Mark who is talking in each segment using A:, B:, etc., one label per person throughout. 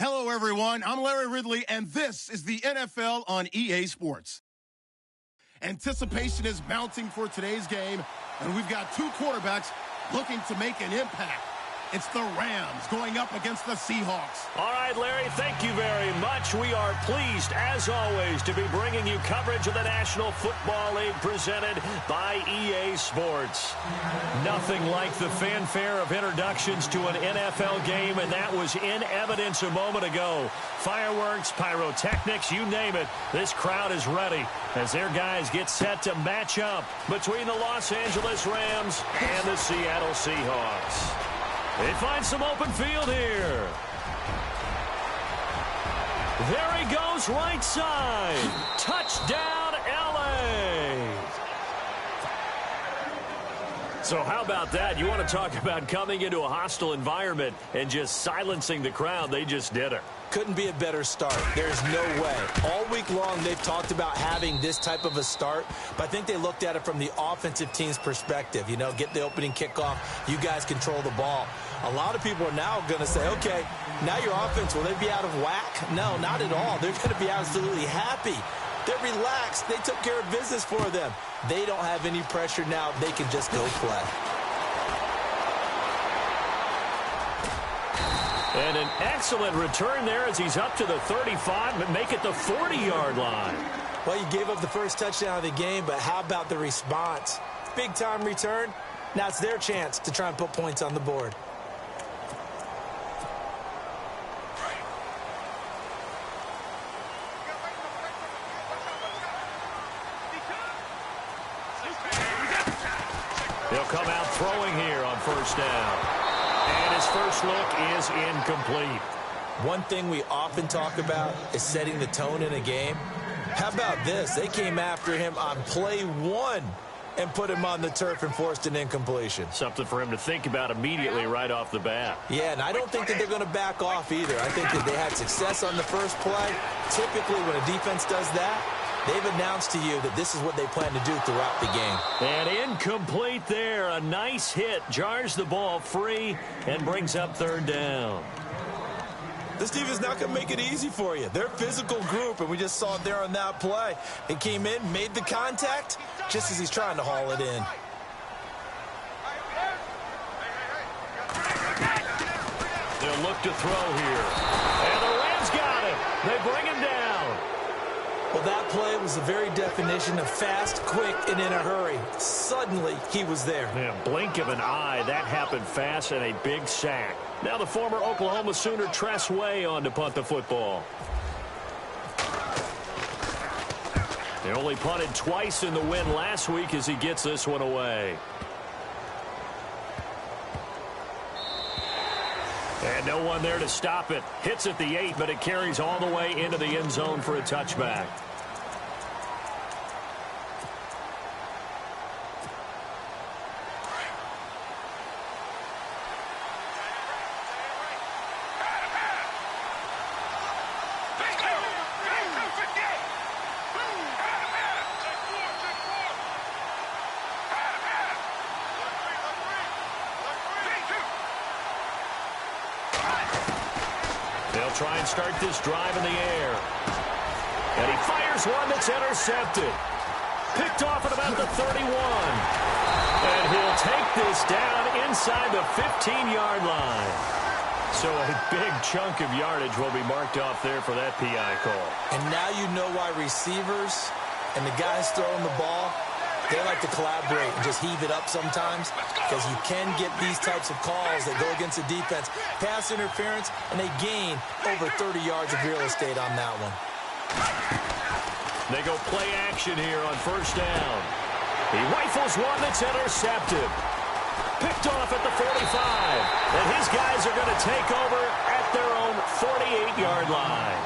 A: Hello, everyone. I'm Larry Ridley, and this is the NFL on EA Sports. Anticipation is mounting for today's game, and we've got two quarterbacks looking to make an impact. It's the Rams going up against the Seahawks.
B: All right, Larry, thank you very much. We are pleased, as always, to be bringing you coverage of the National Football League presented by EA Sports. Nothing like the fanfare of introductions to an NFL game, and that was in evidence a moment ago. Fireworks, pyrotechnics, you name it. This crowd is ready as their guys get set to match up between the Los Angeles Rams and the Seattle Seahawks. They find some open field here. There he goes, right side. Touchdown, L.A. So how about that? You want to talk about coming into a hostile environment and just silencing the crowd. They just did it.
C: Couldn't be a better start. There's no way. All week long, they've talked about having this type of a start, but I think they looked at it from the offensive team's perspective. You know, get the opening kickoff. You guys control the ball. A lot of people are now going to say, okay, now your offense, will they be out of whack? No, not at all. They're going to be absolutely happy. They're relaxed. They took care of business for them. They don't have any pressure now. They can just go play.
B: And an excellent return there as he's up to the 35, but make it the 40-yard line.
C: Well, you gave up the first touchdown of the game, but how about the response? Big-time return. Now it's their chance to try and put points on the board.
B: He'll come out throwing here on first down. And his first look is incomplete.
C: One thing we often talk about is setting the tone in a game. How about this? They came after him on play one and put him on the turf and forced an incompletion.
B: Something for him to think about immediately right off the bat.
C: Yeah, and I don't think that they're going to back off either. I think that they had success on the first play. Typically, when a defense does that, they've announced to you that this is what they plan to do throughout the game.
B: And incomplete there. A nice hit. Jars the ball free and brings up third down.
C: This team is not going to make it easy for you. They're a physical group, and we just saw it there on that play. It came in, made the contact, just as he's trying to haul it in.
B: They'll look to throw here. And the Rams got him. They bring him down.
C: Well, that play was the very definition of fast, quick, and in a hurry. Suddenly, he was there.
B: Yeah, blink of an eye. That happened fast and a big sack. Now the former Oklahoma Sooner Tress Way on to punt the football. They only punted twice in the win last week as he gets this one away. And no one there to stop it. Hits at the 8, but it carries all the way into the end zone for a touchback. Try and start this drive in the air. And he fires one that's intercepted. Picked off at about the 31. And he'll take this down inside the 15-yard line. So a big chunk of yardage will be marked off there for that PI call.
C: And now you know why receivers and the guys throwing the ball, they like to collaborate and just heave it up sometimes, because you can get these types of calls that go against the defense. Pass interference, and they gain over 30 yards of real estate on that one.
B: They go play action here on first down. He rifles one that's intercepted. Picked off at the 45. And his guys are going to take over at their own 48-yard line.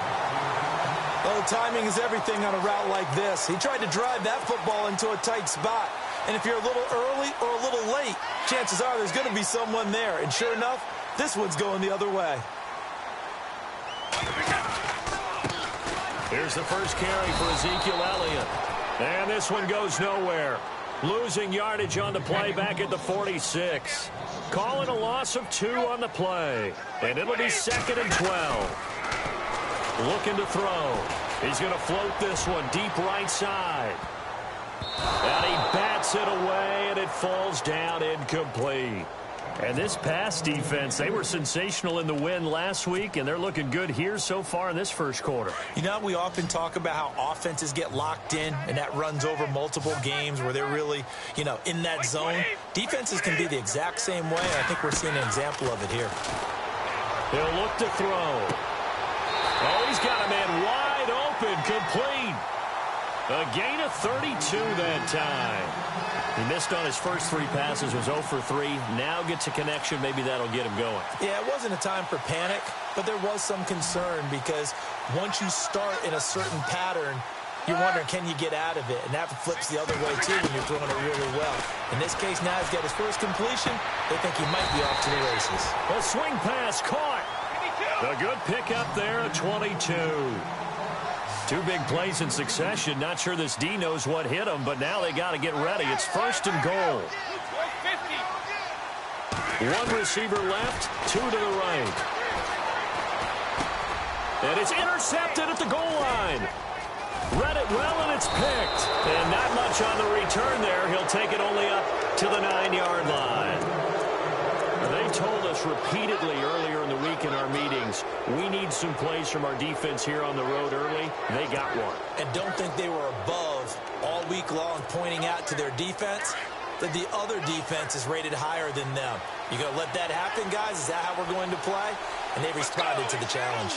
C: Well, timing is everything on a route like this. He tried to drive that football into a tight spot. And if you're a little early or a little late, chances are there's going to be someone there. And sure enough, this one's going the other way.
B: Here's the first carry for Ezekiel Elliott. And this one goes nowhere. Losing yardage on the play back at the 46. Calling a loss of 2 on the play. And it'll be 2nd and 12. looking to throw. He's going to float this one deep right side. And he bats it away, and it falls down incomplete. And this pass defense, they were sensational in the win last week, and they're looking good here so far in this first quarter.
C: You know, we often talk about how offenses get locked in, and that runs over multiple games where they're really, you know, in that zone. Defenses can be the exact same way, and I think we're seeing an example of it here.
B: He'll look to throw. Oh, he's got a man wide open, complete. A gain of 32 that time. He missed on his first 3 passes, was 0 for 3. Now gets a connection. Maybe that'll get him going.
C: Yeah, it wasn't a time for panic, but there was some concern because once you start in a certain pattern, you're wondering, can you get out of it? And that flips the other way, too, when you're throwing it really well. In this case, now he's got his first completion. They think he might be off to the races.
B: A swing pass caught. A good pickup there at 22. 2 big plays in succession. Not sure this D knows what hit him, but now they got to get ready. It's 1st and goal. 1 receiver left, 2 to the right. And it's intercepted at the goal line. Read it well, and it's picked. And not much on the return there. He'll take it only up to the 9-yard line. They told us repeatedly earlier in the week in our meetings, we need some plays from our defense here on the road early. They got one.
C: And don't think they were above all week long pointing out to their defense that the other defense is rated higher than them. You going to let that happen, guys? Is that how we're going to play? And they responded to the challenge.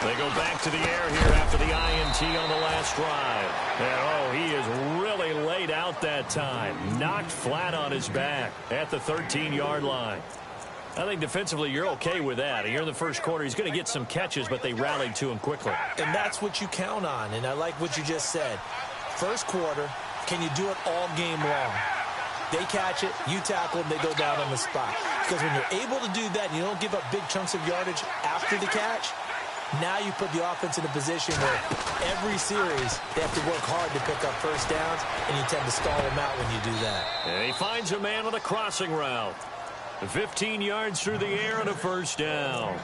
B: They go back to the air here after the INT on the last drive. And, oh, he is really laid out that time. Knocked flat on his back at the 13-yard line. I think defensively you're okay with that. Here in the first quarter, he's going to get some catches, but they rallied to him quickly.
C: And that's what you count on, and I like what you just said. First quarter, can you do it all game long? They catch it, you tackle them, they go down on the spot. Because when you're able to do that and you don't give up big chunks of yardage after the catch, now you put the offense in a position where every series they have to work hard to pick up first downs, and you tend to stall them out when you do that.
B: And he finds a man on a crossing route. 15 yards through the air and a first down.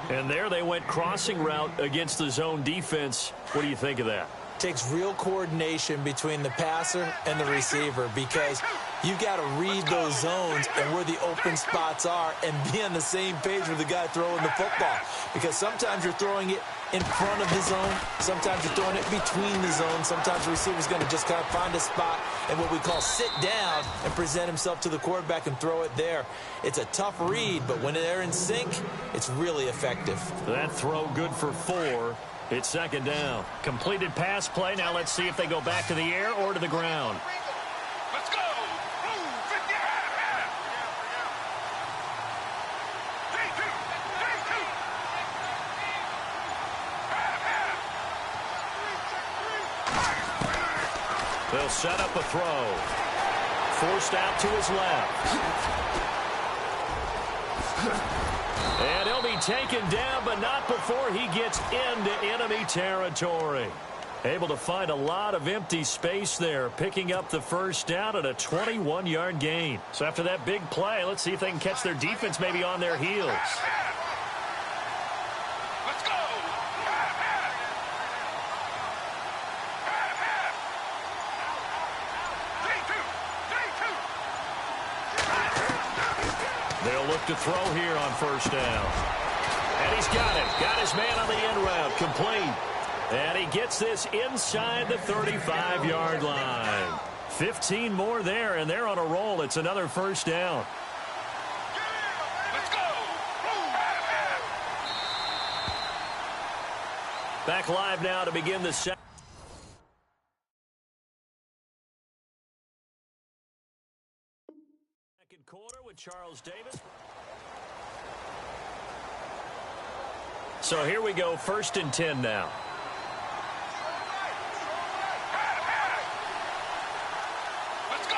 B: And there they went crossing route against the zone defense. What do you think of that?
C: Takes real coordination between the passer and the receiver because you've got to read those zones and where the open spots are and be on the same page with the guy throwing the football. Because sometimes you're throwing it in front of the zone. Sometimes you're throwing it between the zones. Sometimes the receiver's going to just kind of find a spot and what we call sit down and present himself to the quarterback and throw it there. It's a tough read, but when they're in sync, it's really effective.
B: That throw good for 4. It's 2nd down. Completed pass play. Now let's see if they go back to the air or to the ground.
D: Let's go.
B: They'll set up a throw. Forced out to his left. And he'll be taken down, but not before he gets into enemy territory. Able to find a lot of empty space there, picking up the first down at a 21-yard gain. So after that big play, let's see if they can catch their defense maybe on their heels.
D: Let's go.
B: They'll look to throw here on first down. And he's got it. Got his man on the end route. Complete. And he gets this inside the 35-yard line. 15 more there, and they're on a roll. It's another first down.
D: Let's go.
B: Back live now to begin the second quarter with Charles Davis. So here we go, 1st and 10 now.
D: Let's go.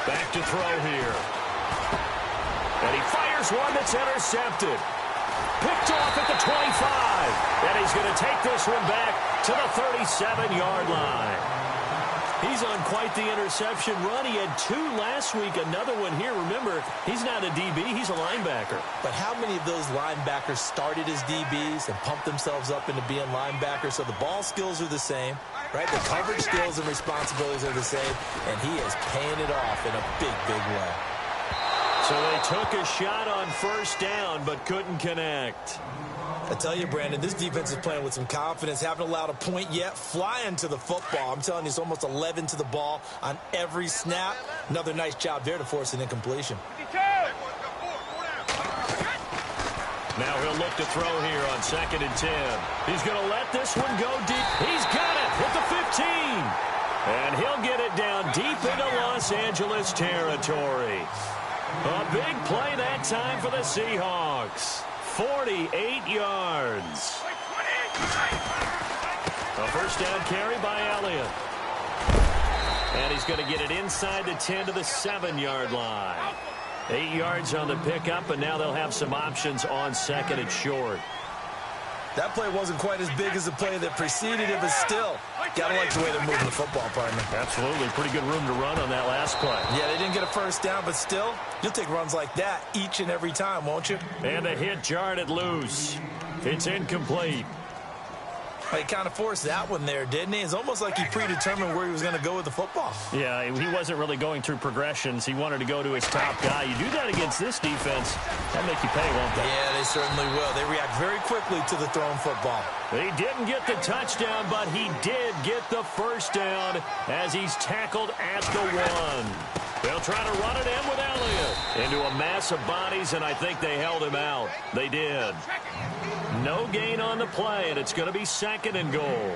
B: Back to throw here. And he fires one that's intercepted. Picked off at the 25. And he's going to take this one back to the 37-yard line. He's on quite the interception run. He had 2 last week, another one here. Remember, he's not a DB, he's a linebacker.
C: But how many of those linebackers started as DBs and pumped themselves up into being linebackers? So the ball skills are the same, right? The coverage skills and responsibilities are the same, and he is paying it off in a big, big way.
B: So they took a shot on first down, but couldn't connect.
C: I tell you, Brandon, this defense is playing with some confidence. Haven't allowed a point yet. Flying to the football. I'm telling you, it's almost 11 to the ball on every snap. Another nice job there to force an incompletion.
B: Now he'll look to throw here on 2nd and 10. He's going to let this one go deep. He's got it at the 15. And he'll get it down deep into Los Angeles territory. A big play that time for the Seahawks. 48 yards. A first down carry by Elliott. And he's going to get it inside the 10 to the 7-yard line. 8 yards on the pickup, and now they'll have some options on 2nd and short.
C: That play wasn't quite as big as the play that preceded it, but still, gotta like the way they're moving the football, partner.
B: Absolutely. Pretty good room to run on that last play.
C: Yeah, they didn't get a first down, but still, you'll take runs like that each and every time, won't you?
B: And the hit jarred loose. It's incomplete.
C: He kind of forced that one there, didn't he? It's almost like he predetermined where he was going to go with the football.
B: Yeah, he wasn't really going through progressions. He wanted to go to his top guy. You do that against this defense, that'll make you pay, won't they?
C: Yeah, they certainly will. They react very quickly to the thrown football.
B: He didn't get the touchdown, but he did get the first down as he's tackled at the 1. They'll try to run it in with Elliott into a mass of bodies, and I think they held him out. They did. No gain on the play, and it's going to be 2nd and goal.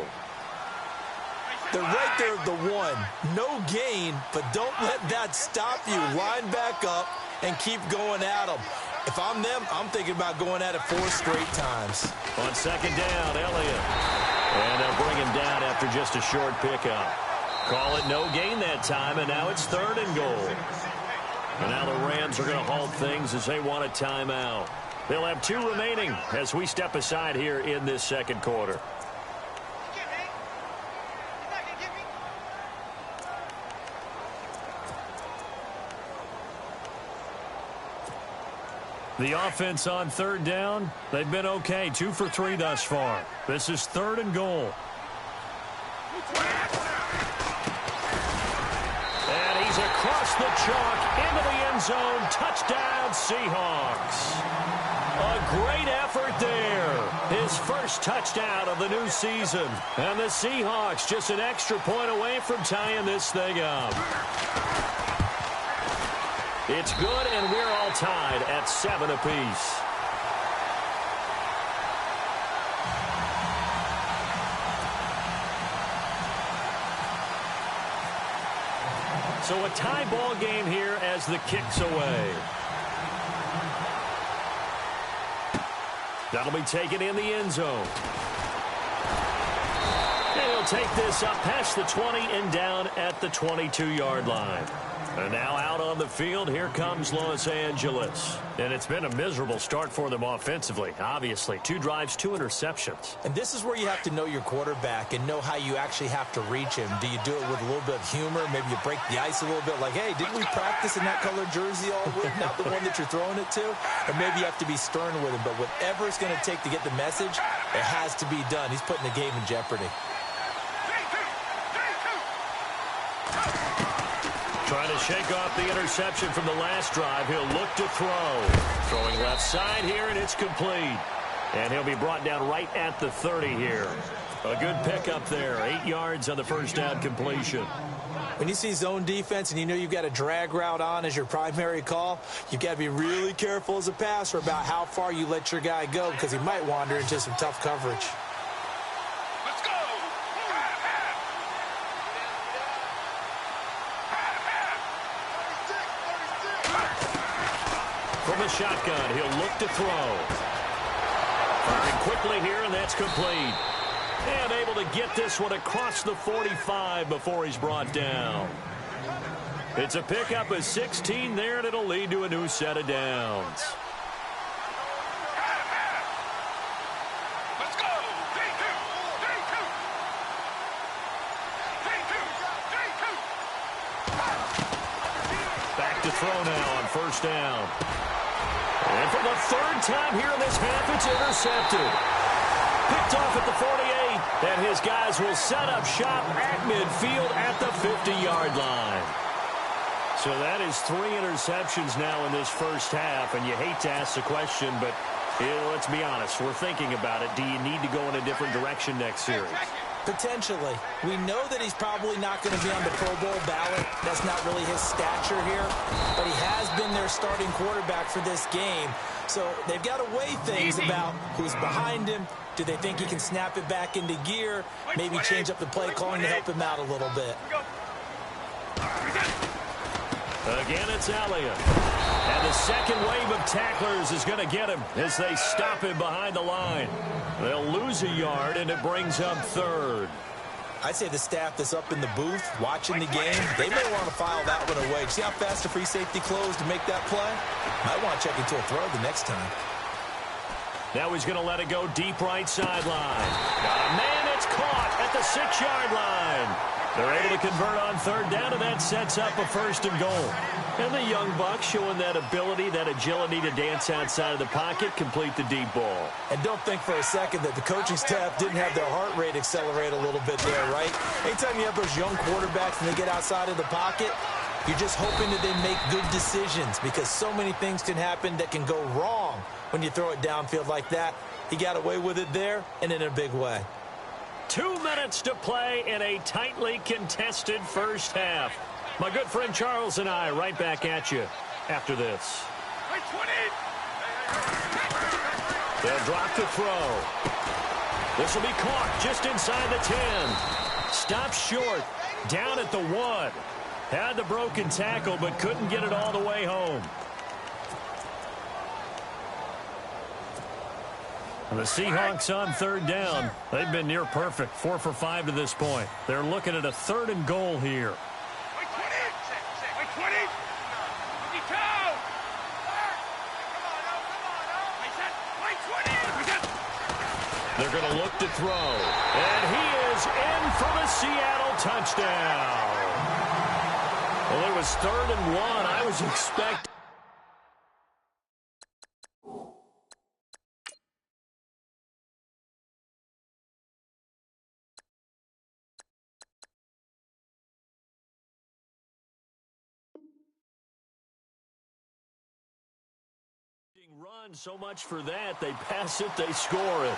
C: They're right there at the 1. No gain, but don't let that stop you. Line back up and keep going at them. If I'm them, I'm thinking about going at it 4 straight times.
B: On 2nd down, Elliott. And they'll bring him down after just a short pickup. Call it no gain that time, and now it's 3rd and goal. And now the Rams are going to halt things as they want a timeout. They'll have 2 remaining as we step aside here in this 2nd quarter. The offense on 3rd down, they've been okay. 2 for 3 thus far. This is 3rd and goal. And he's across the chalk into the end zone. Touchdown, Seahawks. A great effort there. His first touchdown of the new season. And the Seahawks just an extra point away from tying this thing up. It's good, and we're all tied at 7 apiece. So a tie ball game here as the kick's away. That'll be taken in the end zone. And he'll take this up past the 20 and down at the 22-yard line. And now out on the field, here comes Los Angeles. And it's been a miserable start for them offensively, obviously. 2 drives, 2 interceptions.
C: And this is where you have to know your quarterback and know how you actually have to reach him. Do you do it with a little bit of humor? Maybe you break the ice a little bit, like, hey, didn't we practice in that color jersey all week? Not the one that you're throwing it to? Or maybe you have to be stern with him. But whatever it's going to take to get the message, it has to be done. He's putting the game in jeopardy.
B: Trying to shake off the interception from the last drive. He'll look to throw. Throwing left side here, and it's complete. And he'll be brought down right at the 30 here. A good pickup there. 8 yards on the first down completion.
C: When you see zone defense and you know you've got a drag route on as your primary call, you've got to be really careful as a passer about how far you let your guy go because he might wander into some tough coverage.
B: From the shotgun, he'll look to throw. Firing quickly here, and that's complete. And able to get this one across the 45 before he's brought down. It's a pickup of 16 there, and it'll lead to a new set of downs.
D: Let's go. 3-2.
B: Back to throw now on first down. And for the third time here in this half, it's intercepted. Picked off at the 48, and his guys will set up shop at midfield at the 50-yard line. So that is 3 interceptions now in this first half, and you hate to ask the question, but let's be honest, we're thinking about it. Do you need to go in a different direction next series?
C: Potentially. We know that he's probably not going to be on the Pro Bowl ballot. That's not really his stature here. But he has been their starting quarterback for this game. So they've got to weigh things about who's behind him. Do they think he can snap it back into gear? Maybe change up the play calling to help him out a little bit.
B: Again, it's Elliott. And the second wave of tacklers is going to get him as they stop him behind the line. They'll lose a yard, and it brings up third.
C: I'd say the staff that's up in the booth watching the game, they may want to file that one away. See how fast the free safety closed to make that play? Might want to check into a throw the next time.
B: Now he's going to let it go deep right sideline. Got a man, it's caught at the 6-yard line. They're able to convert on third down, and that sets up a first and goal. And the young buck showing that ability, that agility to dance outside of the pocket, complete the deep ball.
C: And don't think for a second that the coaching staff didn't have their heart rate accelerate a little bit there, right? Anytime you have those young quarterbacks and they get outside of the pocket, you're just hoping that they make good decisions because so many things can happen that can go wrong when you throw it downfield like that. He got away with it there and in a big way.
B: 2 minutes to play in a tightly contested first half. My good friend Charles and I right back at you after this. They'll drop to throw. This will be caught just inside the 10. Stops short. Down at the 1. Had the broken tackle, but couldn't get it all the way home. And the Seahawks on third down. They've been near perfect. 4 for 5 to this point. They're looking at a 3rd and goal here. They're going to look to throw. And he is in for the Seattle touchdown. Well, it was 3rd and 1. I was expecting. Run so much for that. They pass it, they score it.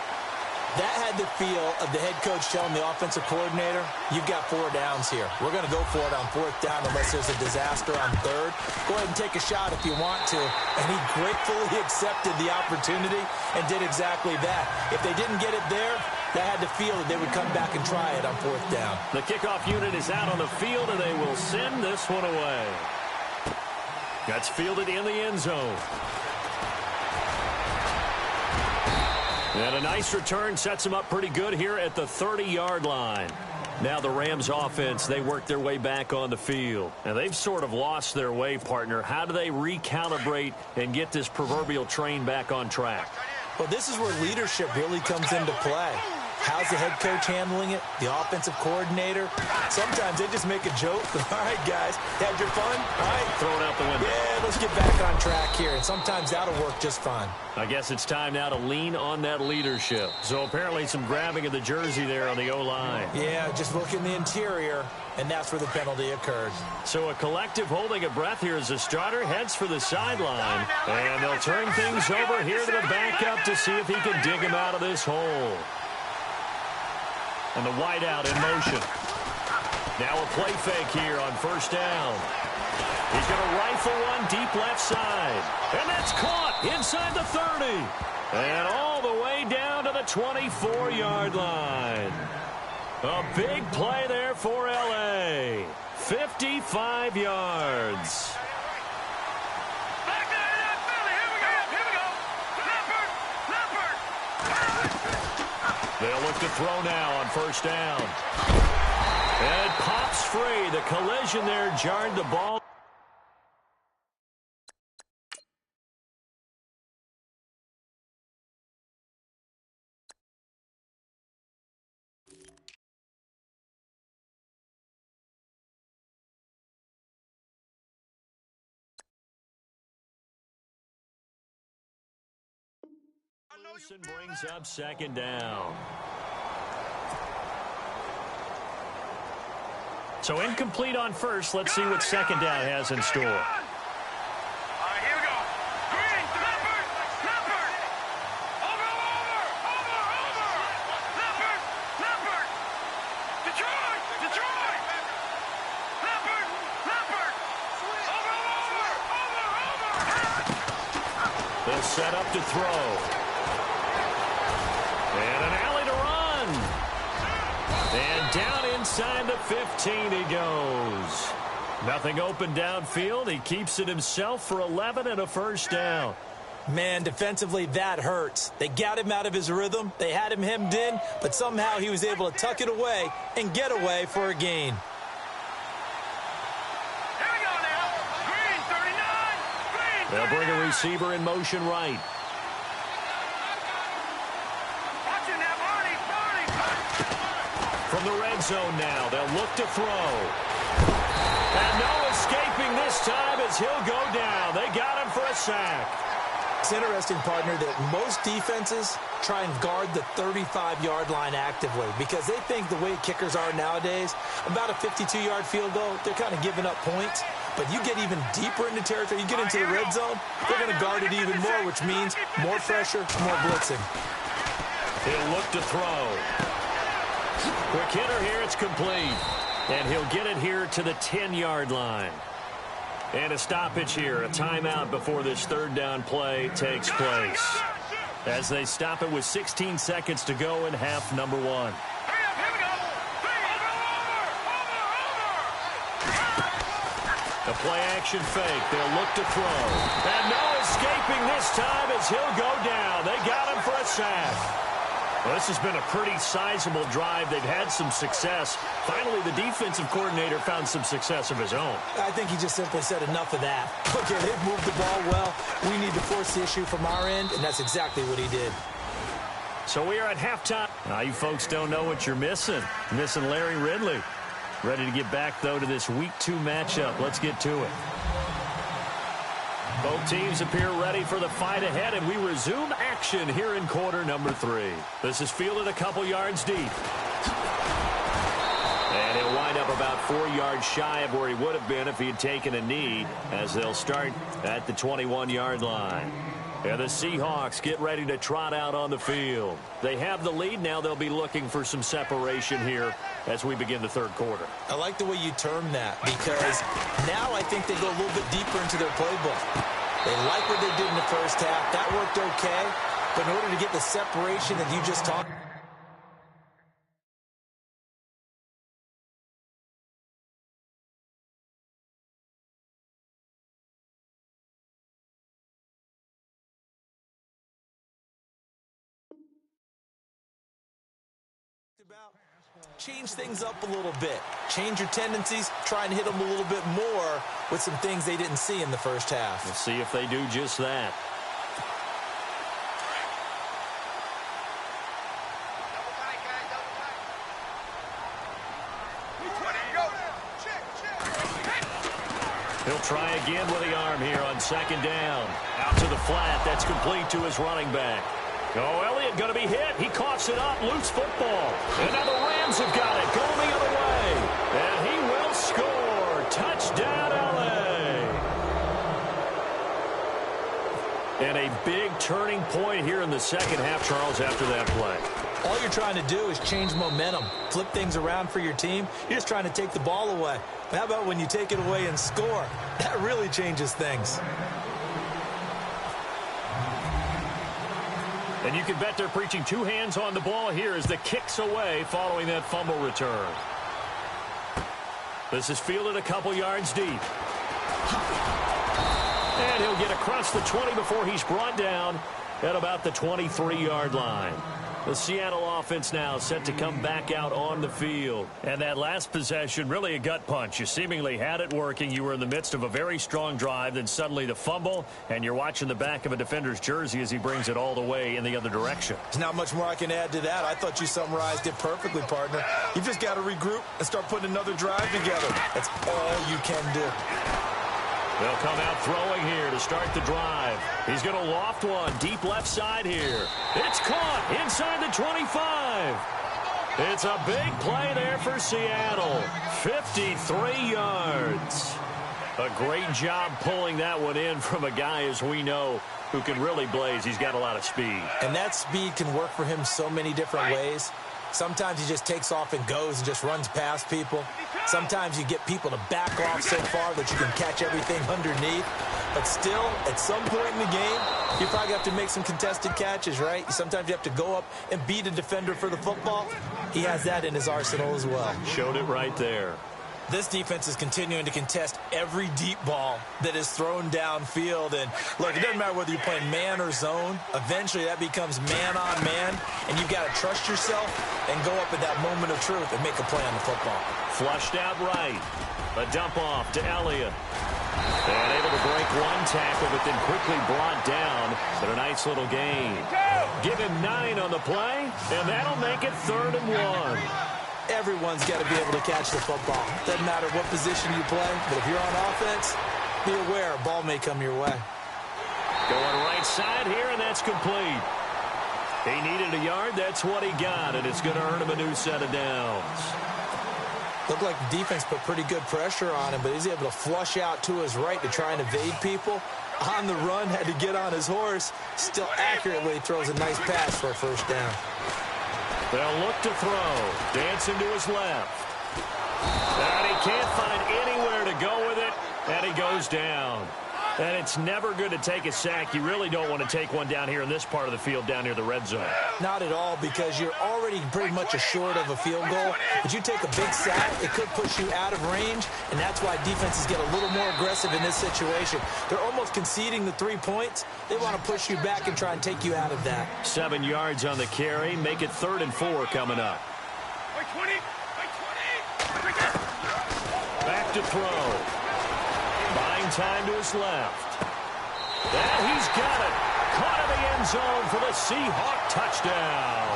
C: That had the feel of the head coach telling the offensive coordinator, you've got 4 downs here. We're going to go for it on 4th down unless there's a disaster on 3rd. Go ahead and take a shot if you want to. And he gratefully accepted the opportunity and did exactly that. If they didn't get it there, that had the feel that they would come back and try it on 4th down.
B: The kickoff unit is out on the field, and they will send this one away. That's fielded in the end zone. And a nice return sets them up pretty good here at the 30-yard line. Now the Rams offense, they work their way back on the field. And they've sort of lost their way, partner. How do they recalibrate and get this proverbial train back on track?
C: Well, this is where leadership really comes into play. How's the head coach handling it? The offensive coordinator? Sometimes they just make a joke. All right, guys, had your fun? All right.
B: Throw it out the window.
C: Yeah, let's get back on track here. And sometimes that'll work just fine.
B: I guess it's time now to lean on that leadership. So apparently some grabbing of the jersey there on the O-line.
C: Yeah, just look in the interior, and that's where the penalty occurred.
B: So a collective holding a breath here as the starter heads for the sideline. And they'll turn things over here to the backup to see if he can dig him out of this hole. And the wideout in motion. Now a play fake here on first down. He's going to rifle one deep left side. And that's caught inside the 30. And all the way down to the 24-yard line. A big play there for L.A. 55 yards. They'll look to throw now on first down. And it pops free. The collision there jarred the ball. Wilson brings up second down. So incomplete on first. Let's see what second down has in store.
D: All right, here we go. Green, Leopard, Leopard. Over. Leopard. Detroit. Leopard. Over.
B: They'll set up to throw. And an alley to run. And down inside the 15 he goes. Nothing open downfield. He keeps it himself for 11 and a first down.
C: Man, defensively, that hurts. They got him out of his rhythm. They had him hemmed in, but somehow he was able to tuck it away and get away for a gain.
D: Here we go now. Green, 39. Green,
B: They'll bring a receiver in motion right.
D: Watch it now, Barney.
B: From the red zone now, they'll look to throw. And no escaping this time as he'll go down. They got him for a sack.
C: It's interesting, partner, that most defenses try and guard the 35-yard line actively because they think the way kickers are nowadays, about a 52-yard field goal, they're kind of giving up points. But you get even deeper into territory, you get into the red zone, they're going to guard it even more, which means more pressure, more blitzing.
B: He'll look to throw. Quick hitter here, it's complete. And he'll get it here to the 10-yard line. And a stoppage here, a timeout before this third down play takes place. As they stop it with 16 seconds to go in half number one. The play-action fake. They'll look to throw. And no escaping this time as he'll go down. They got him for a sack. Well, this has been a pretty sizable drive. They've had some success. Finally, the defensive coordinator found some success of his own.
C: I think he just simply said enough of that. Okay, they've moved the ball well. We need to force the issue from our end, and that's exactly what he did.
B: So we are at halftime. Now, you folks don't know what you're missing. You're missing Larry Ridley. Ready to get back, though, to this Week 2 matchup. Let's get to it. Both teams appear ready for the fight ahead, and we resume action here in quarter number 3. This is fielded a couple yards deep. And he'll wind up about 4 yards shy of where he would have been if he had taken a knee, as they'll start at the 21-yard line. And the Seahawks get ready to trot out on the field. They have the lead. Now they'll be looking for some separation here as we begin the third quarter.
C: I like the way you term that because now I think they go a little bit deeper into their playbook. They like what they did in the first half. That worked okay. But in order to get the separation that you just talked about, change things up a little bit. Change your tendencies. Try and hit them a little bit more with some things they didn't see in the first half.
B: We'll see if they do just that. He'll try again with the arm here on second down. Out to the flat. That's complete to his running back. Oh, Elliott going to be hit. He coughs it up. Loose football. And now the Rams have got it. Going the other way. And he will score. Touchdown, L.A. And a big turning point here in the second half, Charles, after that play.
C: All you're trying to do is change momentum, flip things around for your team. You're just trying to take the ball away. But how about when you take it away and score? That really changes things.
B: And you can bet they're preaching two hands on the ball here as the kick's away following that fumble return. This is fielded a couple yards deep. And he'll get across the 20 before he's brought down at about the 23-yard line. The Seattle offense now set to come back out on the field. And that last possession, really a gut punch. You seemingly had it working. You were in the midst of a very strong drive. Then suddenly the fumble, and you're watching the back of a defender's jersey as he brings it all the way in the other direction.
C: There's not much more I can add to that. I thought you summarized it perfectly, partner. You just got to regroup and start putting another drive together. That's all you can do.
B: They'll come out throwing here to start the drive. He's going to loft one deep left side here. It's caught inside the 25. It's a big play there for Seattle. 53 yards. A great job pulling that one in from a guy, as we know, who can really blaze. He's got a lot of speed.
C: And that speed can work for him so many different ways. Sometimes he just takes off and goes and just runs past people. Sometimes you get people to back off so far that you can catch everything underneath. But still, at some point in the game, you probably have to make some contested catches, right? Sometimes you have to go up and beat a defender for the football. He has that in his arsenal as well.
B: Showed it right there.
C: This defense is continuing to contest every deep ball that is thrown downfield. And, look, it doesn't matter whether you're playing man or zone. Eventually, that becomes man-on-man, and you've got to trust yourself and go up at that moment of truth and make a play on the football.
B: Flushed out right. A dump off to Elliott. And able to break one tackle, but then quickly brought down. But a nice little gain. Give him 9 on the play, and that'll make it 3rd and 1.
C: Everyone's got to be able to catch the football. Doesn't matter what position you play, but if you're on offense, be aware a ball may come your way.
B: Going right side here, and that's complete. He needed a yard. That's what he got, and it's going to earn him a new set of downs.
C: Looked like the defense put pretty good pressure on him, but he's able to flush out to his right to try and evade people. On the run, had to get on his horse. Still accurately throws a nice pass for a first down.
B: They'll look to throw. Dancing to his left. And he can't find anywhere to go with it, and he goes down. And it's never good to take a sack. You really don't want to take one down here in this part of the field, down near the red zone.
C: Not at all, because you're already pretty much assured of a field goal. But you take a big sack, it could push you out of range, and that's why defenses get a little more aggressive in this situation. They're almost conceding the 3 points. They want to push you back and try and take you out of that.
B: 7 yards on the carry. Make it 3rd and 4 coming up. Back to throw. Buying time to his left. And he's got it. Caught in the end zone for the Seahawk touchdown.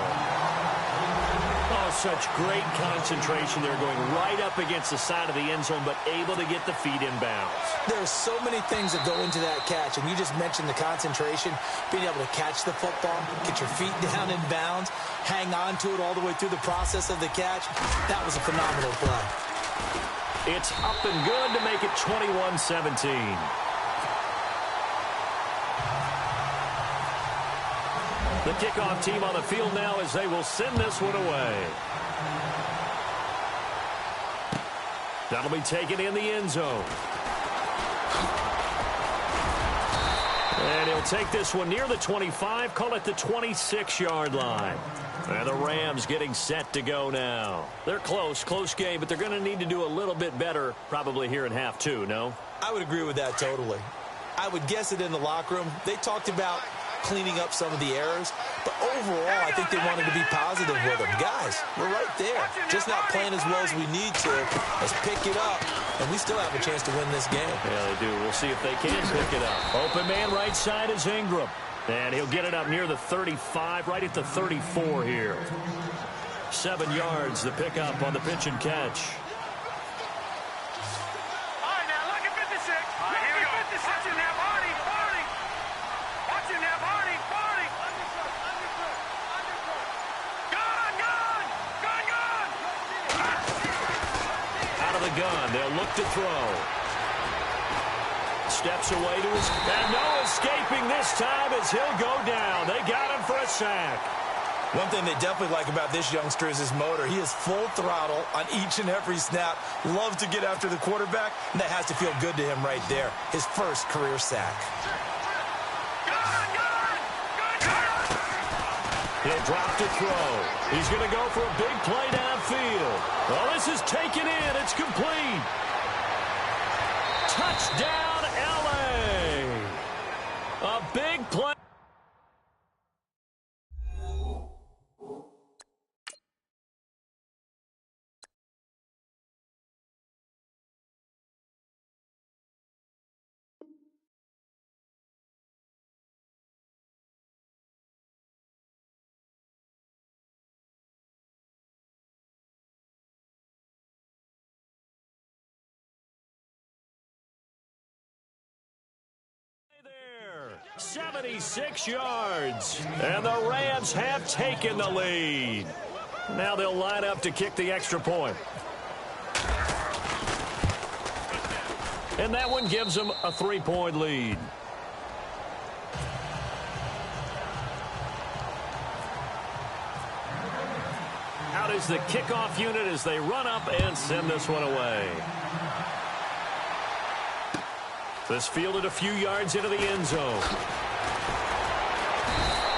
B: Oh, such great concentration there, going right up against the side of the end zone, but able to get the feet in bounds.
C: There's so many things that go into that catch, and you just mentioned the concentration, being able to catch the football, get your feet down in bounds, hang on to it all the way through the process of the catch. That was a phenomenal play.
B: It's up and good to make it 21-17. The kickoff team on the field now as they will send this one away. That'll be taken in the end zone. And he'll take this one near the 25, call it the 26-yard line. And the Rams getting set to go now. They're close game, but they're going to need to do a little bit better probably here in half 2, no?
C: I would agree with that totally. I would guess it in the locker room. They talked about cleaning up some of the errors, but overall, I think they wanted to be positive with them. Guys, we're right there. Just not playing as well as we need to. Let's pick it up, and we still have a chance to win this game.
B: Yeah, they do. We'll see if they can pick it up. Open man right side is Ingram. And he'll get it up near the 35, right at the 34 here. 7 yards, the pickup on the pitch and catch.
D: All right, now look at 56. All right, here we go. 56. Watch it now, Barney. Watch it now, Barney. Gone.
B: Out of the gun, they'll look to throw. Steps away to his, and no escaping this time as he'll go down. They got him for a sack.
C: One thing they definitely like about this youngster is his motor. He is full throttle on each and every snap. Loves to get after the quarterback, and that has to feel good to him right there. His first career sack.
B: He'll drop to throw. He's going to go for a big play downfield. Well, this is taken in. It's complete. Touchdown, LA. A big play. 76 yards. And the Rams have taken the lead. Now they'll line up to kick the extra point. And that one gives them a 3-point lead. Out is the kickoff unit as they run up and send this one away. This fielded a few yards into the end zone.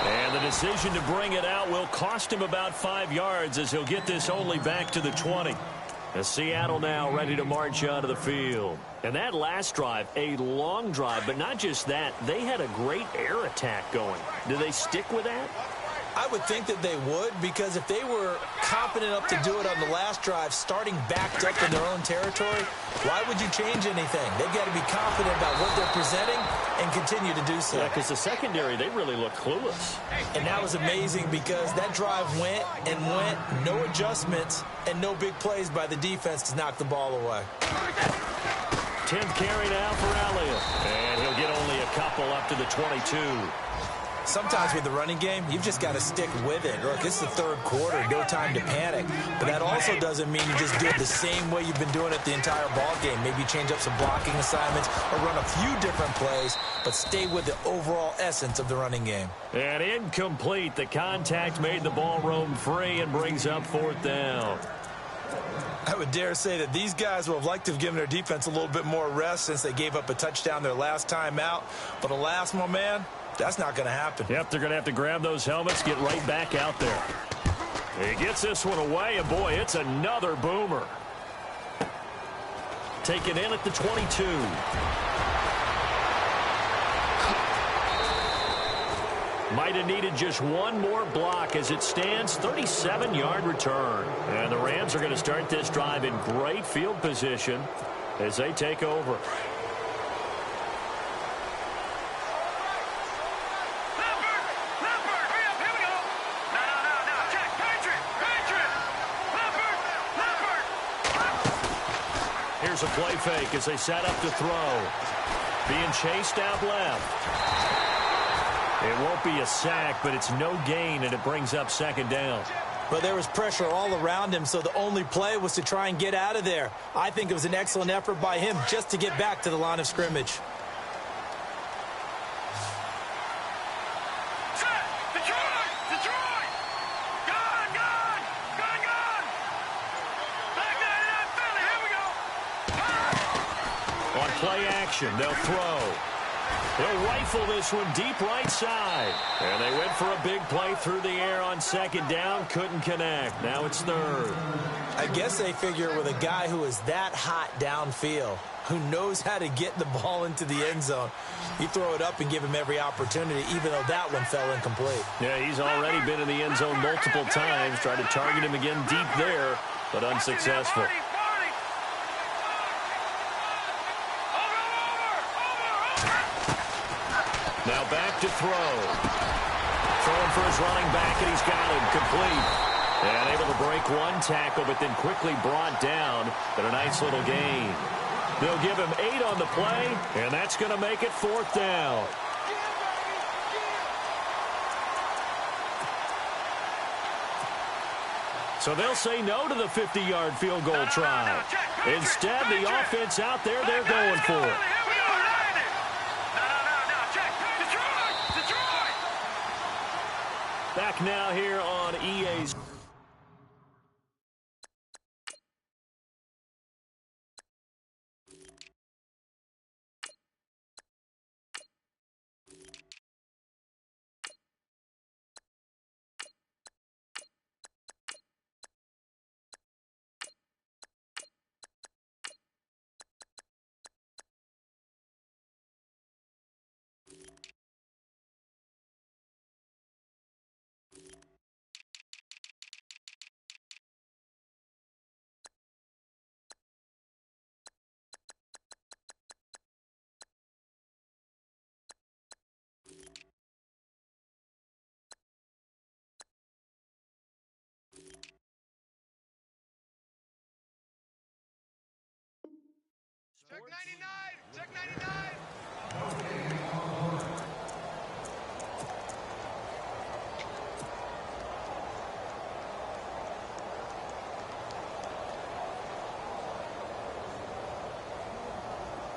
B: And the decision to bring it out will cost him about 5 yards as he'll get this only back to the 20. As Seattle now ready to march onto the field. And that last drive, a long drive, but not just that, they had a great air attack going. Do they stick with that?
C: I would think that they would, because if they were confident enough to do it on the last drive, starting backed up in their own territory, why would you change anything? They've got to be confident about what they're presenting and continue to do so.
B: Yeah, because the secondary, they really look clueless.
C: And that was amazing because that drive went and went, no adjustments, and no big plays by the defense to knock the ball away.
B: 10th carry now for Elliott. And he'll get only a couple up to the 22.
C: Sometimes with the running game, you've just got to stick with it. Look, it's the third quarter, no time to panic. But that also doesn't mean you just do it the same way you've been doing it the entire ball game. Maybe change up some blocking assignments or run a few different plays, but stay with the overall essence of the running game.
B: And incomplete. The contact made the ball roam free and brings up 4th down.
C: I would dare say that these guys would have liked to have given their defense a little bit more rest since they gave up a touchdown their last time out. But alas, my man, that's not going to happen.
B: Yep, they're going to have to grab those helmets, get right back out there. He gets this one away, and boy, it's another boomer. Taken in at the 22. Might have needed just one more block as it stands, 37-yard return. And the Rams are going to start this drive in great field position as they take over. Here's a play fake as they set up to throw. Being chased out left. It won't be a sack, but it's no gain, and it brings up 2nd down.
C: But there was pressure all around him, so the only play was to try and get out of there. I think it was an excellent effort by him just to get back to the line of scrimmage.
B: Play action. They'll throw. They'll rifle this one deep right side. And they went for a big play through the air on 2nd down. Couldn't connect. Now it's 3rd.
C: I guess they figure with a guy who is that hot downfield, who knows how to get the ball into the end zone, you throw it up and give him every opportunity, even though that one fell incomplete.
B: Yeah, he's already been in the end zone multiple times. Tried to target him again deep there, but unsuccessful. Now back to throw. Throwing for his running back, and he's got him complete. And able to break one tackle, but then quickly brought down. But a nice little gain. They'll give him 8 on the play, and that's going to make it 4th down. So they'll say no to the 50-yard field goal try. Instead, the offense out there, they're going for it. Back now here on EA's.
D: Check 99! Check 99!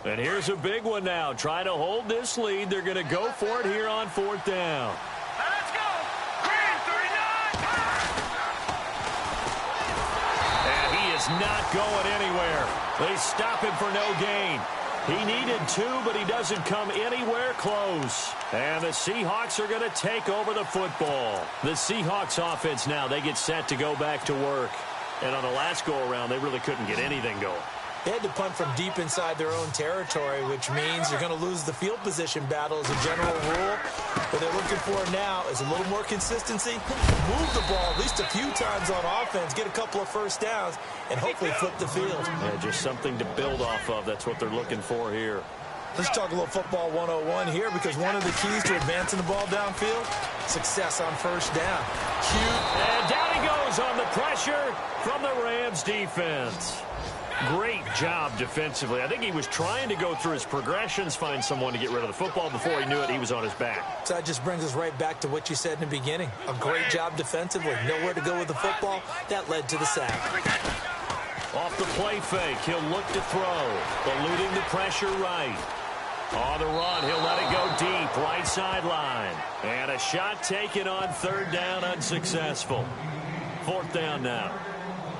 B: And here's a big one now. Try to hold this lead. They're going to go for it here on 4th down.
D: Let's go. Green 39.
B: And he is not going anywhere. They stop him for no gain. He needed 2, but he doesn't come anywhere close. And the Seahawks are going to take over the football. The Seahawks offense now, they get set to go back to work. And on the last go-around, they really couldn't get anything going.
C: They had to punt from deep inside their own territory, which means you're going to lose the field position battle as a general rule. What they're looking for now is a little more consistency, move the ball at least a few times on offense, get a couple of first downs, and hopefully flip the field.
B: Yeah, just something to build off of. That's what they're looking for here.
C: Let's talk a little football 101 here, because one of the keys to advancing the ball downfield, success on first down.
B: And down he goes on the pressure from the Rams defense. Great job defensively. I think he was trying to go through his progressions, find someone to get rid of the football. Before he knew it, he was on his back.
C: So that just brings us right back to what you said in the beginning. A great job defensively. Nowhere to go with the football. That led to the sack.
B: Off the play fake, he'll look to throw. Eluding the pressure right. On the run, he'll let it go deep, right sideline. And a shot taken on 3rd down, unsuccessful. 4th down now.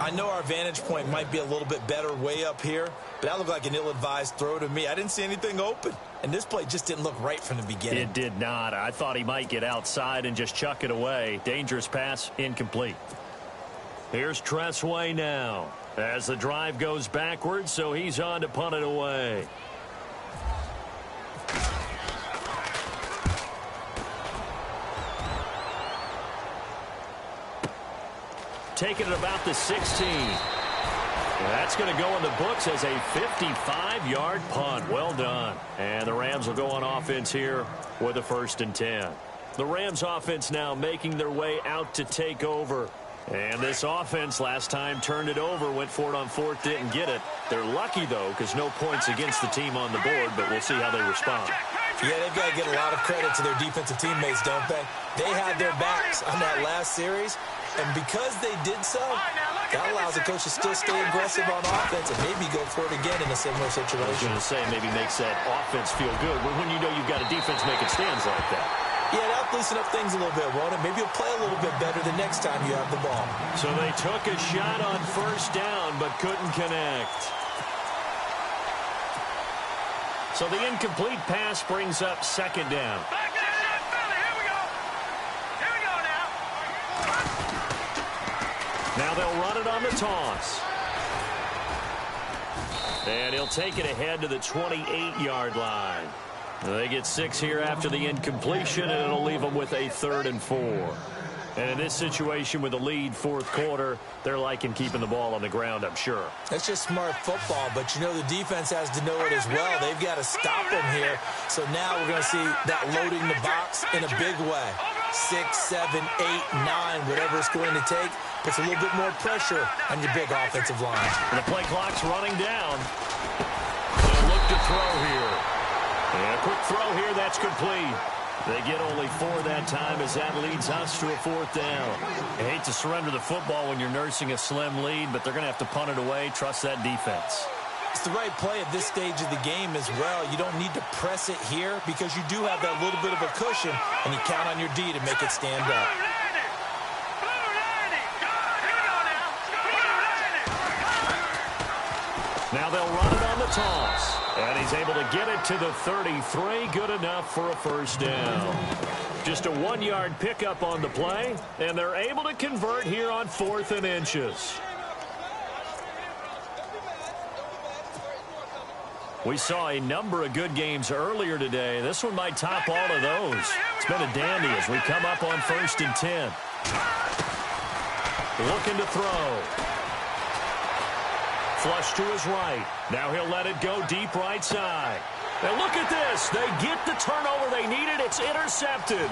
C: I know our vantage point might be a little bit better way up here, but that looked like an ill-advised throw to me. I didn't see anything open, and this play just didn't look right from the beginning.
B: It did not. I thought he might get outside and just chuck it away. Dangerous pass, incomplete. Here's Tressway now as the drive goes backwards, so he's on to punt it away. Taking it about the 16. That's going to go in the books as a 55-yard punt. Well done. And the Rams will go on offense here with a 1st and 10. The Rams offense now making their way out to take over. And this offense last time turned it over, went for it on 4th, didn't get it. They're lucky, though, because no points against the team on the board, but we'll see how they respond.
C: Yeah, they've got to get a lot of credit to their defensive teammates, don't they? They had their backs on that last series, and because they did so, that allows the coach to still stay aggressive on offense and maybe go for it again in a similar situation.
B: I was going to say, maybe makes that offense feel good when you know you've got a defense making stands like that.
C: Yeah, that'll loosen up things a little bit, won't it? Maybe you'll play a little bit better the next time you have the ball.
B: So they took a shot on 1st down, but couldn't connect. So the incomplete pass brings up 2nd down.
D: Here we go. Here we go now.
B: Now they'll run it on the toss. And he'll take it ahead to the 28-yard line. They get 6 here after the incompletion, and it'll leave them with a 3rd and 4. And in this situation with the lead 4th quarter, they're liking keeping the ball on the ground, I'm sure.
C: That's just smart football, but you know the defense has to know it as well. They've got to stop them here. So now we're going to see that loading the box in a big way. 6, 7, 8, 9, whatever it's going to take, puts a little bit more pressure on your big offensive line.
B: And the play clock's running down. They'll look to throw here. And a quick throw here, that's complete. They get only 4 that time as that leads us to a 4th down. I hate to surrender the football when you're nursing a slim lead, but they're going to have to punt it away. Trust that defense.
C: It's the right play at this stage of the game as well. You don't need to press it here because you do have that little bit of a cushion, and you count on your D to make it stand up.
B: Now they'll run it on the toss. And he's able to get it to the 33. Good enough for a 1st down. Just a 1-yard pickup on the play, and they're able to convert here on 4th and inches. We saw a number of good games earlier today. This one might top all of those. It's been a dandy as we come up on 1st and 10. Looking to throw. Flush to his right. Now he'll let it go deep right side. And look at this. They get the turnover they needed. It's intercepted.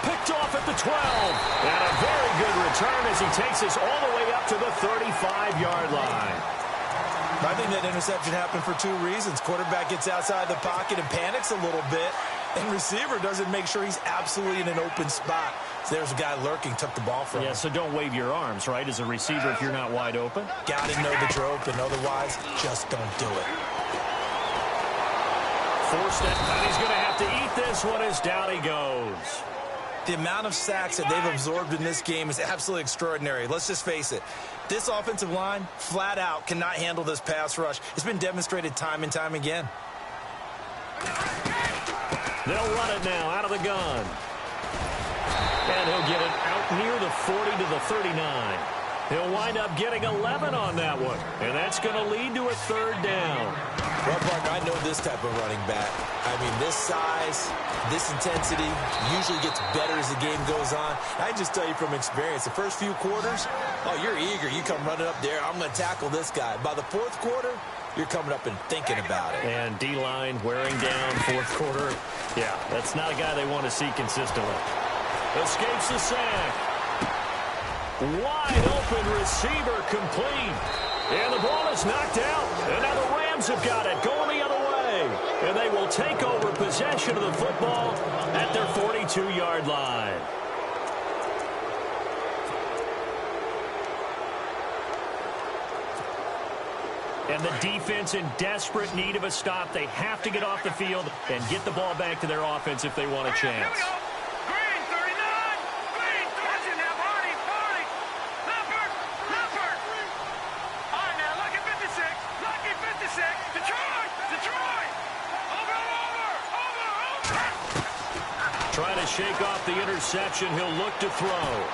B: Picked off at the 12. And a very good return as he takes us all the way up to the 35-yard line.
C: I think that interception happened for 2 reasons. Quarterback gets outside the pocket and panics a little bit. And receiver doesn't make sure he's absolutely in an open spot. So there's a guy lurking, took the ball from him.
B: Yeah, so don't wave your arms, right, as a receiver if you're not wide open.
C: Got to know that you're open. Otherwise, just don't do it.
B: Forced it, and he's going to have to eat this one as down he goes.
C: The amount of sacks that they've absorbed in this game is absolutely extraordinary. Let's just face it. This offensive line, flat out, cannot handle this pass rush. It's been demonstrated time and time again.
B: They'll run it now out of the gun. And he'll get it out near the 40 to the 39. He'll wind up getting 11 on that one. And that's going to lead to a third down.
C: Well, partner, I know this type of running back. I mean, this size, this intensity usually gets better as the game goes on. I just tell you from experience, the first few quarters, oh, you're eager. You come running up there, I'm going to tackle this guy. By the fourth quarter, you're coming up and thinking about it.
B: And D-line wearing down fourth quarter. Yeah, that's not a guy they want to see consistently. Escapes the sack. Wide open receiver complete. And the ball is knocked out. And now the Rams have got it going the other way. And they will take over possession of the football at their 42-yard line. And the defense in desperate need of a stop. They have to get off the field and get the ball back to their offense if they want a chance.
D: Green, 39. Green, touching that body. Leopard. All right, now, lucky 56. Lucky 56. Detroit. Over.
B: Trying to shake off the interception. He'll look to throw.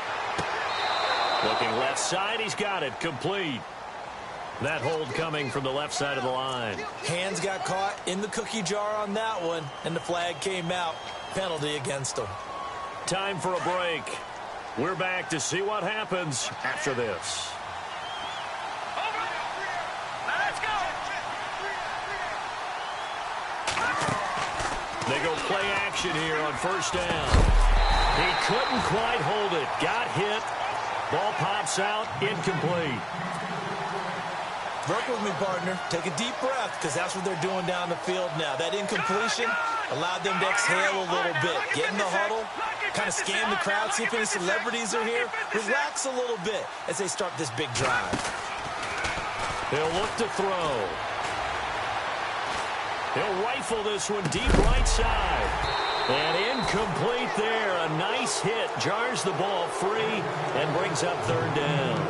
B: Looking left side. He's got it. Complete. That hold coming from the left side of the line.
C: Hands got caught in the cookie jar on that one, and the flag came out. Penalty against them.
B: Time for a break. We're back to see what happens after this.
D: Over. Let's go.
B: They go play action here on first down. He couldn't quite hold it. Got hit. Ball pops out. Incomplete.
C: Work with me, partner. Take a deep breath, because that's what they're doing down the field now. That incompletion allowed them to exhale a little bit. Get in the huddle, kind of scan the crowd, see if any celebrities are here. Relax a little bit as they start this big drive.
B: He'll look to throw. He'll rifle this one deep right side. And incomplete there. A nice hit. Jars the ball free and brings up third down.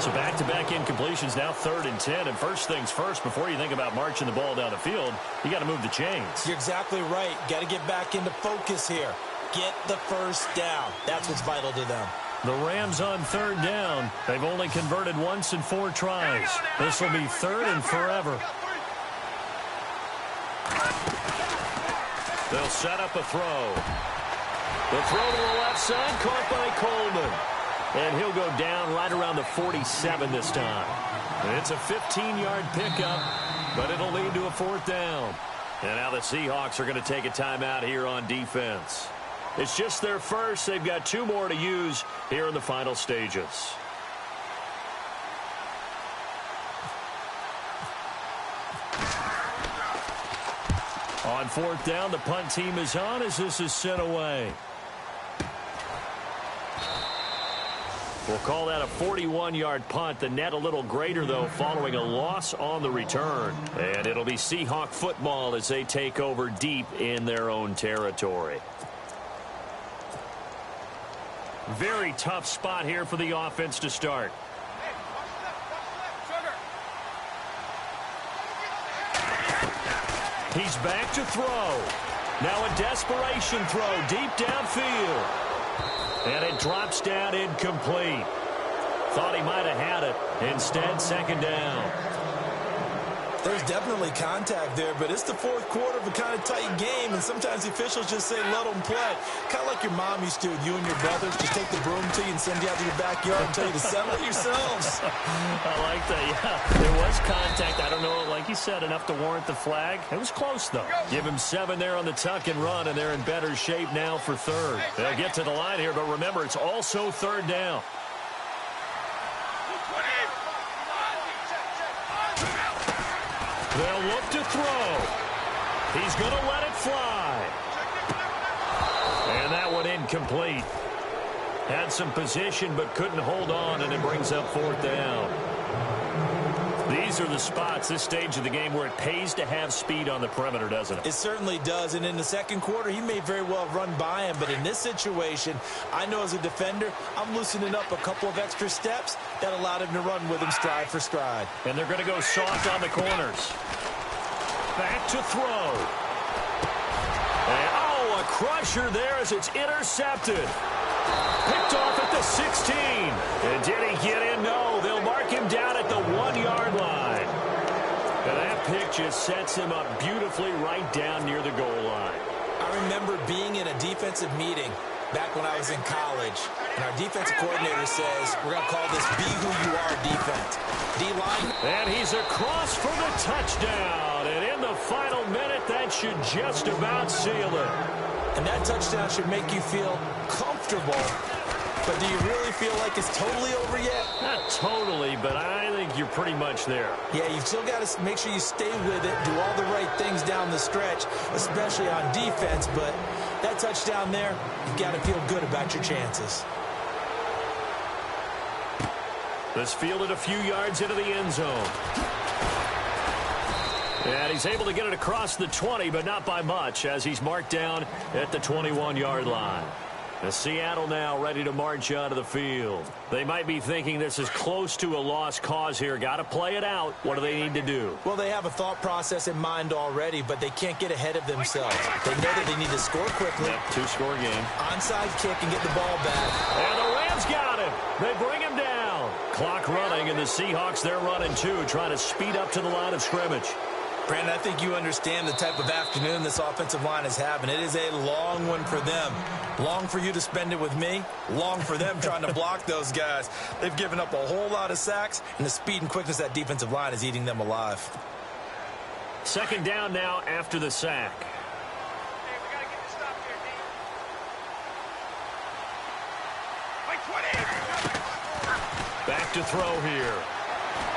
B: So back-to-back incompletions, now 3rd and 10. And first things first, before you think about marching the ball down the field, you got to move the chains.
C: You're exactly right. Got to get back into focus here. Get the first down. That's what's vital to them.
B: The Rams on third down. They've only converted once in 4 tries. This will be 3rd and forever. They'll set up a throw. The throw to the left side, caught by Coleman. And he'll go down right around the 47 this time. And it's a 15-yard pickup, but it'll lead to a 4th down. And now the Seahawks are going to take a timeout here on defense. It's just their first. They've got 2 more to use here in the final stages. On 4th down, the punt team is on as this is sent away. We'll call that a 41-yard punt. The net a little greater, though, following a loss on the return. And it'll be Seahawk football as they take over deep in their own territory. Very tough spot here for the offense to start. He's back to throw. Now a desperation throw deep downfield. And it drops down incomplete. Thought he might have had it. Instead, 2nd down.
C: There's definitely contact there, but it's the 4th quarter of a kind of tight game, and sometimes the officials just say, let them play. Kind of like your mom used to with you and your brothers. Just take the broom to you and send you out to your backyard and tell you to settle it yourselves.
B: I like that, yeah. There was contact. I don't know, like you said, enough to warrant the flag. It was close, though. Give him 7 there on the tuck and run, and they're in better shape now for 3rd. They'll get to the line here, but remember, it's also 3rd down. They'll look to throw. He's going to let it fly. And that one incomplete. Had some position but couldn't hold on, and it brings up 4th down. These are the spots, this stage of the game, where it pays to have speed on the perimeter, doesn't it?
C: It certainly does, and in the second quarter, he may very well run by him, but in this situation, I know as a defender, I'm loosening up a couple of extra steps that allowed him to run with him stride for stride.
B: And they're going to go soft on the corners. Back to throw. And, oh, a crusher there as it's intercepted. Picked off at the 16. And did he get in? No. They'll mark him down at the 1-yard line. And that pick just sets him up beautifully right down near the goal line.
C: I remember being in a defensive meeting back when I was in college, and our defensive coordinator says, we're going to call this Be Who You Are defense. D-line.
B: And he's across for the touchdown. And in the final minute, that should just about seal it.
C: And that touchdown should make you feel comfortable. But do you really feel like it's totally over yet?
B: Not totally, but I think you're pretty much there.
C: Yeah, you've still got to make sure you stay with it, do all the right things down the stretch, especially on defense. But that touchdown there, you've got to feel good about your chances.
B: This fielded a few yards into the end zone. And he's able to get it across the 20, but not by much, as he's marked down at the 21-yard line. The Seattle now ready to march out of the field. They might be thinking this is close to a lost cause here. Got to play it out. What do they need to do?
C: Well, they have a thought process in mind already, but they can't get ahead of themselves. They know that they need to score quickly.
B: Yep, two-score game.
C: Onside kick and get the ball back.
B: And the Rams got him. They bring him down. Clock running, and the Seahawks, they're running too, trying to speed up to the line of scrimmage.
C: Brandon, I think you understand the type of afternoon this offensive line is having. It is a long one for them. Long for you to spend it with me. Long for them trying to block those guys. They've given up a whole lot of sacks, and the speed and quickness of that defensive line is eating them alive.
B: Second down now after the sack.
D: Hey, we got to get this stop here, D. Wait, 20.
B: Back to throw here.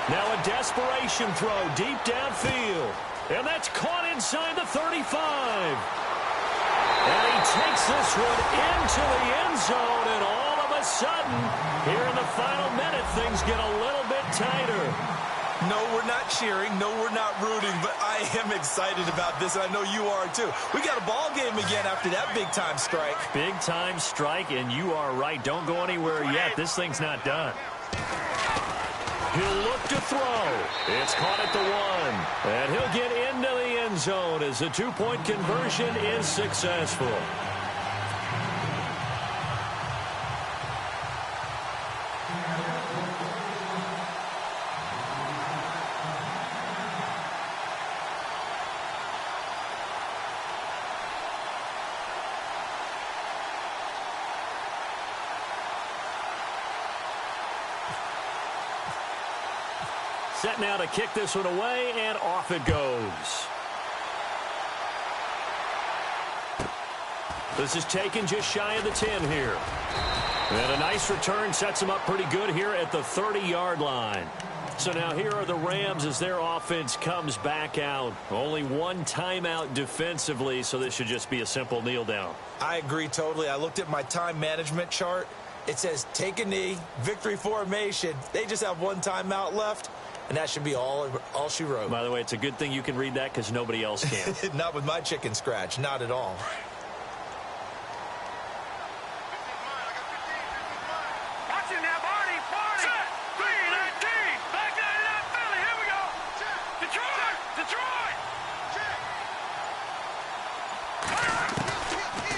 B: Now a desperation throw deep downfield. And that's caught inside the 35. And he takes this one into the end zone. And all of a sudden, here in the final minute, things get a little bit tighter.
C: No, we're not cheering. No, we're not rooting. But I am excited about this. And I know you are, too. We got a ball game again after that big-time strike.
B: Big-time strike, and you are right. Don't go anywhere yet. This thing's not done. He'll look to throw. It's caught at the 1. And he'll get into the end zone as the two-point conversion is successful. Set now to kick this one away, and off it goes. This is taken just shy of the 10 here. And a nice return sets them up pretty good here at the 30-yard line. So now here are the Rams as their offense comes back out. Only one timeout defensively, so this should just be a simple kneel down.
C: I agree totally. I looked at my time management chart. It says take a knee, victory formation. They just have one timeout left. And that should be all she wrote.
B: By the way, it's a good thing you can read that because nobody else can.
C: Not with my chicken scratch. Not at all.
D: Watching now, Barney. Set. 3-19. Back 99 Philly. Here we go. Detroit.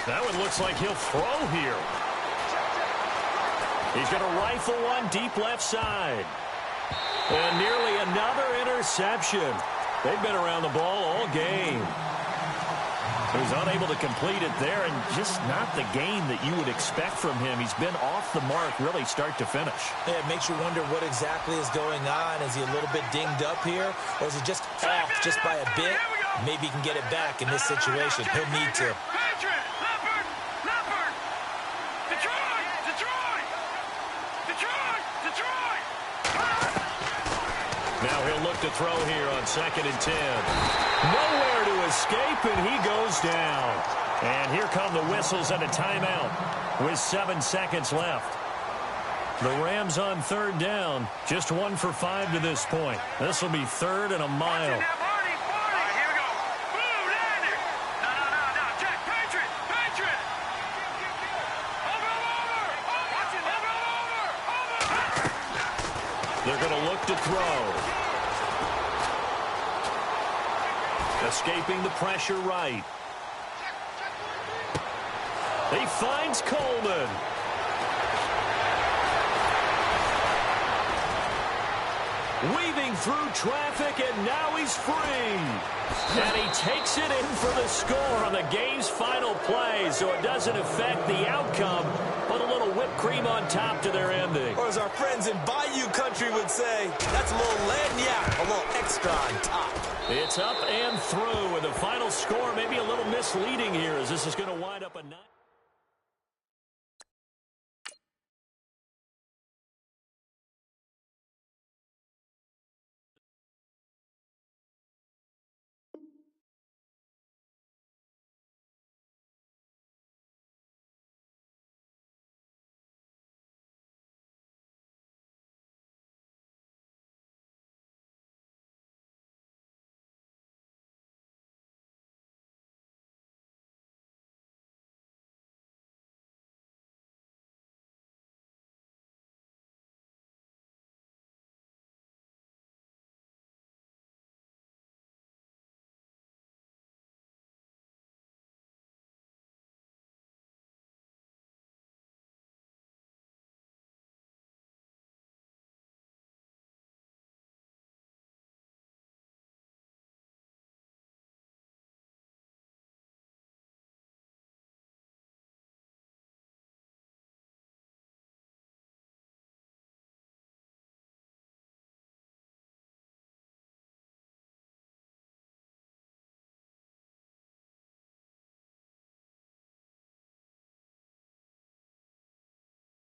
B: That one looks like he'll throw here. He's going to rifle one deep left side. And nearly another interception. They've been around the ball all game. He was unable to complete it there, and just not the game that you would expect from him. He's been off the mark really start to finish.
C: Yeah, it makes you wonder what exactly is going on. Is he a little bit dinged up here, or is he just off just by a bit? Maybe he can get it back in this situation. He'll need to.
B: Now he'll look to throw here on 2nd and 10. Nowhere to escape, and he goes down. And here come the whistles and a timeout with 7 seconds left. The Rams on 3rd down. Just 1 for 5 to this point. This will be 3rd and a mile. They're going to look to throw. Escaping the pressure right. He finds Coleman. Weaving through traffic, and now he's free. And he takes it in for the score on the game's final play, so it doesn't affect the outcome, but a little whipped cream on top to their ending.
C: Or as our friends in Bayou Country would say, that's a little lagniappe, a little extra on top.
B: It's up and through, and the final score may be a little misleading here, as this is going to wind up a 9.